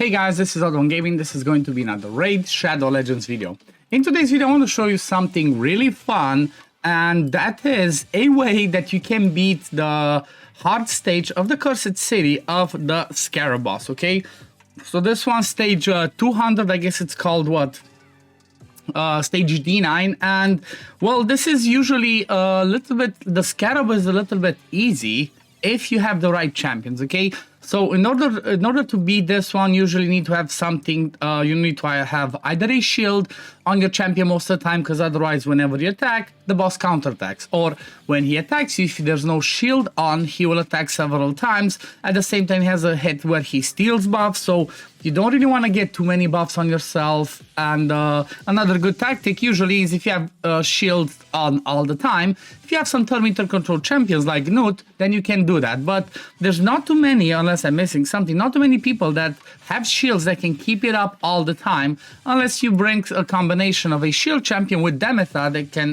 Hey guys, this is OddOneGaming. This is going to be another Raid Shadow Legends video. In today's video, I want to show you something really fun, and that is a way that you can beat the hard stage of the Cursed City of the Scarab boss, okay? So this one, stage 200, I guess it's called what? Stage D9, and well, this is usually a little bit, the Scarab is a little bit easy if you have the right champions, okay? So in order to beat this one, you usually need to have something, you need to have either a shield on your champion most of the time, because otherwise whenever you attack, the boss counterattacks. Or when he attacks you, if there's no shield on, he will attack several times. At the same time, he has a hit where he steals buffs, so you don't really want to get too many buffs on yourself. And another good tactic usually is if you have shields on all the time. If you have some turn-meter control champions like Newt, then you can do that. But there's not too many, unless I'm missing something, not too many people that have shields that can keep it up all the time, unless you bring a combination of a shield champion with Demetha that can,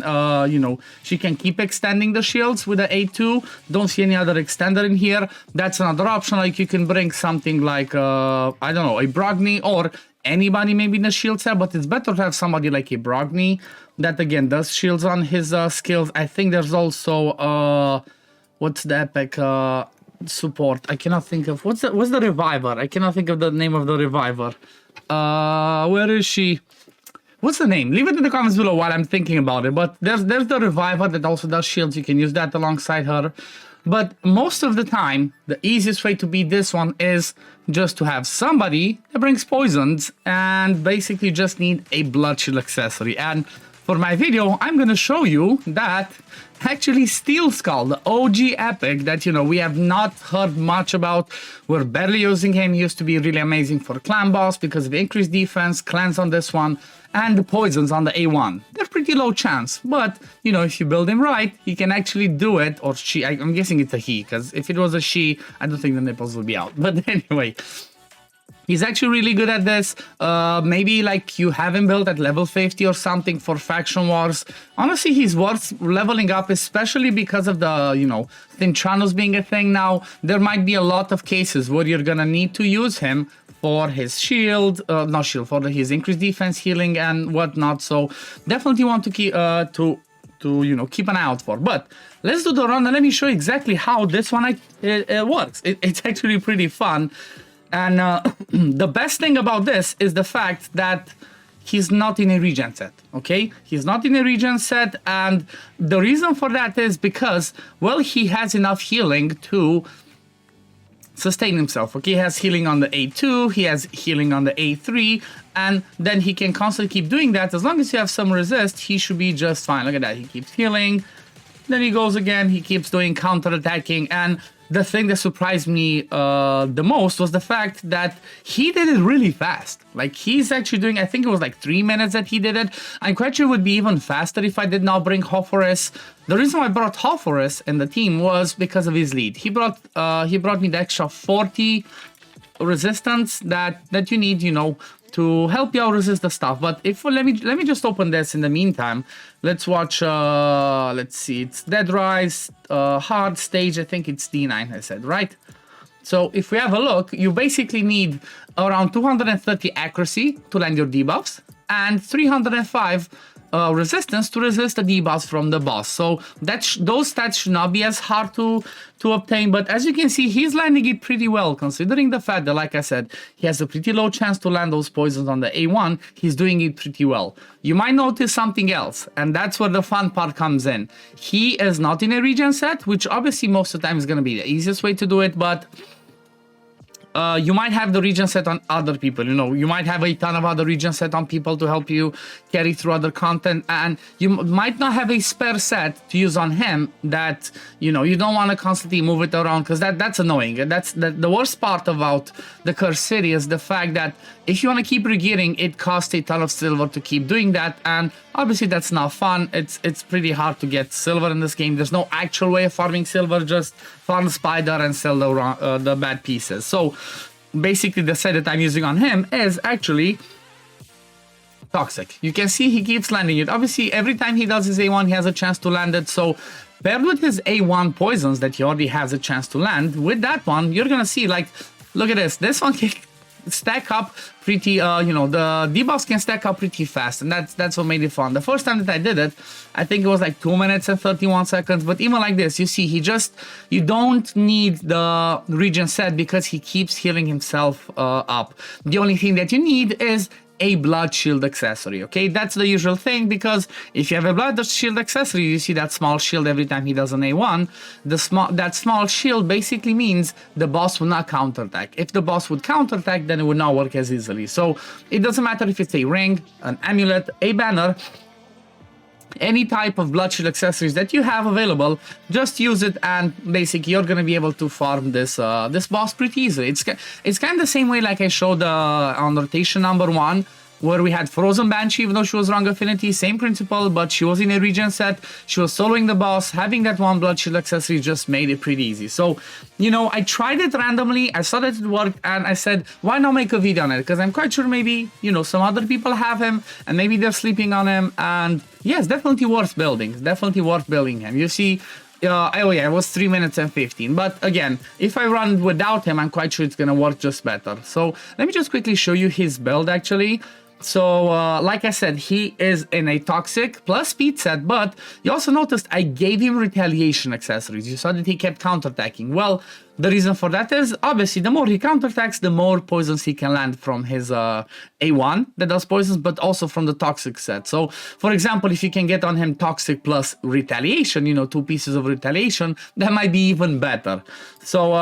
you know, she can keep extending the shields with the A2. Don't see any other extender in here. That's another option. Like you can bring something like, I don't know, a Brogni or anybody maybe in the shield set, but it's better to have somebody like a Brogni that again does shields on his skills. I think there's also, what's the epic support? I cannot think of, what's the reviver? I cannot think of the name of the reviver. Where is she? What's the name? Leave it in the comments below while I'm thinking about it. But there's the reviver that also does shields. You can use that alongside her. But most of the time, the easiest way to beat this one is just to have somebody that brings poisons and basically just need a blood shield accessory. And for my video, I'm gonna show you that actually Steel Skull, the OG epic that, you know, we have not heard much about. We're barely using him. He used to be really amazing for clan boss because of increased defense, cleanse on this one, and the poisons on the A1. They're pretty low chance, but, you know, if you build him right, he can actually do it, or she, I'm guessing it's a he, because if it was a she, I don't think the nipples would be out. But anyway, he's actually really good at this. Maybe like you have him built at level 50 or something for faction wars. Honestly, he's worth leveling up, especially because of the, you know, Thinchanos being a thing now. There might be a lot of cases where you're gonna need to use him for his shield, not shield, for his increased defense, healing, and whatnot. So definitely want to keep you know, keep an eye out for. But let's do the run and let me show you exactly how this one works. It's actually pretty fun. And the best thing about this is the fact that he's not in a regen set, okay? He's not in a regen set, and the reason for that is because, well, he has enough healing to sustain himself, okay? He has healing on the A2, he has healing on the A3, and then he can constantly keep doing that. As long as you have some resist, he should be just fine. Look at that, he keeps healing, then he goes again, he keeps doing counter-attacking, and the thing that surprised me the most was the fact that he did it really fast. Like, he's actually doing, I think it was like 3 minutes that he did it. I'm quite sure it would be even faster if I did not bring Hoforus. The reason why I brought Hoforus in the team was because of his lead. He brought me the extra 40 resistance that you need, you know, to help you out resist the stuff. But if let me just open this in the meantime. Let's watch, let's see, it's Dead Rise, hard stage, I think it's D9, I said, right? So if we have a look, you basically need around 230 accuracy to land your debuffs and 305 resistance to resist the debuffs from the boss. So those stats should not be as hard to obtain, but as you can see, he's landing it pretty well, considering the fact that, like I said, he has a pretty low chance to land those poisons on the A1. He's doing it pretty well. You might notice something else, and that's where the fun part comes in. He is not in a regen set, which obviously most of the time is going to be the easiest way to do it, but you might have the regen set on other people, you know, you might have a ton of other regen set on people to help you carry through other content, and you might not have a spare set to use on him that, you know, you don't want to constantly move it around, because that's annoying. And that's the worst part about the Cursed City is the fact that if you want to keep regearing, it costs a ton of silver to keep doing that, and obviously that's not fun. It's pretty hard to get silver in this game. There's no actual way of farming silver, just farm spider and sell the bad pieces. So basically the set that I'm using on him is actually toxic. You can see he keeps landing it. Obviously every time he does his A1 he has a chance to land it, so paired with his A1 poisons that he already has a chance to land, with that one you're gonna see, like, look at this one stack up pretty, the debuffs can stack up pretty fast, and that's what made it fun. The first time that I did it, I think it was like 2 minutes and 31 seconds, but even like this, you see, you don't need the regen set because he keeps healing himself up. The only thing that you need is a blood shield accessory, okay? That's the usual thing, because if you have a blood shield accessory, you see that small shield every time he does an A1. That small shield basically means the boss will not counterattack. If the boss would counterattack, then it would not work as easily. So it doesn't matter if it's a ring, an amulet, a banner, any type of blood shield accessories that you have available, just use it, and basically you're gonna be able to farm this this boss pretty easily. It's kind of the same way like I showed on rotation number 1, where we had Frozen Banshee, even though she was wrong affinity, same principle, but she was in a regen set, she was soloing the boss, having that one blood shield accessory just made it pretty easy. So, you know, I tried it randomly, I saw that it worked, and I said, why not make a video on it? Because I'm quite sure maybe, you know, some other people have him, and maybe they're sleeping on him, and yes, definitely worth building, definitely worth building him. You see, oh yeah, it was 3 minutes and 15. But again, if I run without him, I'm quite sure it's gonna work just better. So let me just quickly show you his build actually. So, like I said, he is in a toxic plus speed set, but you also noticed I gave him retaliation accessories. You saw that he kept counterattacking. Well, the reason for that is, obviously, the more he counterattacks, the more poisons he can land from his A1 that does poisons, but also from the toxic set. So, for example, if you can get on him toxic plus retaliation, you know, 2 pieces of retaliation, that might be even better. So,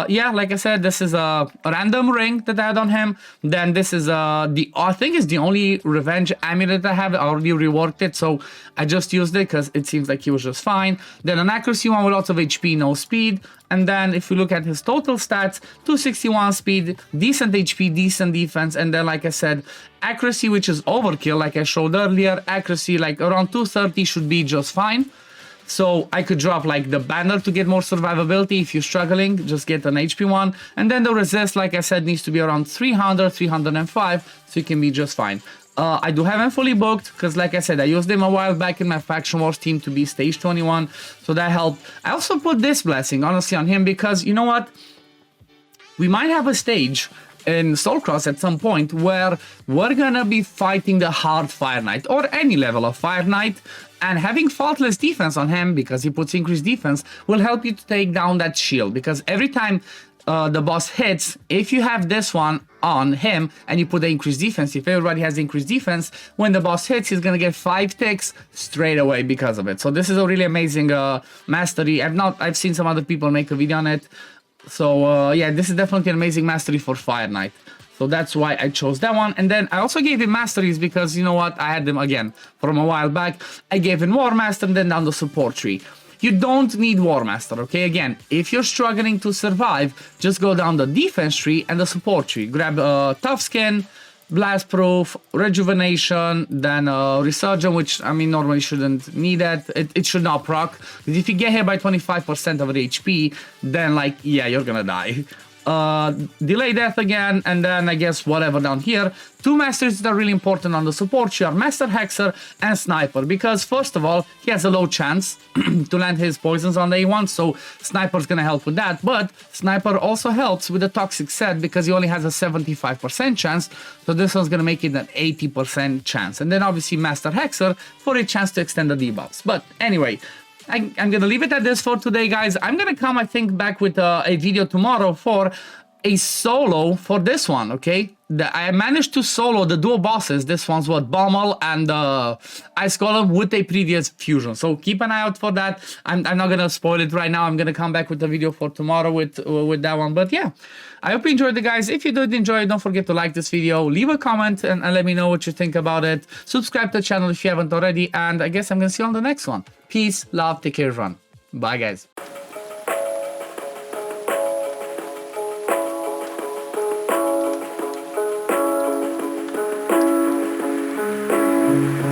yeah, like I said, this is a random ring that I had on him. Then this is I think it's the only revenge amulet I have. I already reworked it, so I just used it because it seems like he was just fine. Then an accuracy one with lots of HP, no speed. And then if you look at his total stats, 261 speed, decent HP, decent defense, and then like I said, accuracy, which is overkill, like I showed earlier, accuracy like around 230 should be just fine. So I could drop like the banner to get more survivability. If you're struggling, just get an HP one. And then the resist, like I said, needs to be around 300, 305, so you can be just fine. I do have him fully booked because, like I said, I used him a while back in my Faction Wars team to be stage 21, so that helped. I also put this blessing, honestly, on him because, you know what? We might have a stage in Soulcross at some point where we're gonna be fighting the hard Fire Knight or any level of Fire Knight, and having faultless defense on him because he puts increased defense will help you to take down that shield, because every time the boss hits, if you have this one on him and you put the increased defense, if everybody has increased defense, when the boss hits, he's gonna get 5 ticks straight away because of it. So this is a really amazing mastery. I've seen some other people make a video on it. So yeah, this is definitely an amazing mastery for Fire Knight. So that's why I chose that one. And then I also gave him masteries because, you know what, I had them again from a while back. I gave him War Master and then down the support tree. You don't need War Master, okay? Again, if you're struggling to survive, just go down the defense tree and the support tree. Grab Tough Skin, Blast Proof, Rejuvenation, then Resurgence, which, I mean, normally shouldn't need that. It should not proc. Because if you get hit by 25% of the HP, then, like, yeah, you're gonna die. Delay death again, and then I guess whatever down here. 2 masters that are really important on the support tree are Master Hexer and Sniper, because first of all, he has a low chance to land his poisons on the A1, so Sniper's gonna help with that, but Sniper also helps with the toxic set because he only has a 75% chance, so this one's gonna make it an 80% chance. And then obviously Master Hexer for a chance to extend the debuffs. But anyway, I'm gonna leave it at this for today, guys. I'm gonna come, I think, back with a video tomorrow for a solo for this one, okay? I managed to solo the dual bosses. This one's what, Bommel and Ice Golem with a previous fusion. So keep an eye out for that. I'm not gonna spoil it right now. I'm gonna come back with the video for tomorrow with that one. But yeah, I hope you enjoyed it, guys. If you did enjoy it, don't forget to like this video, leave a comment, and let me know what you think about it. Subscribe to the channel if you haven't already, and I guess I'm gonna see you on the next one. Peace, love, take care, everyone. Bye, guys.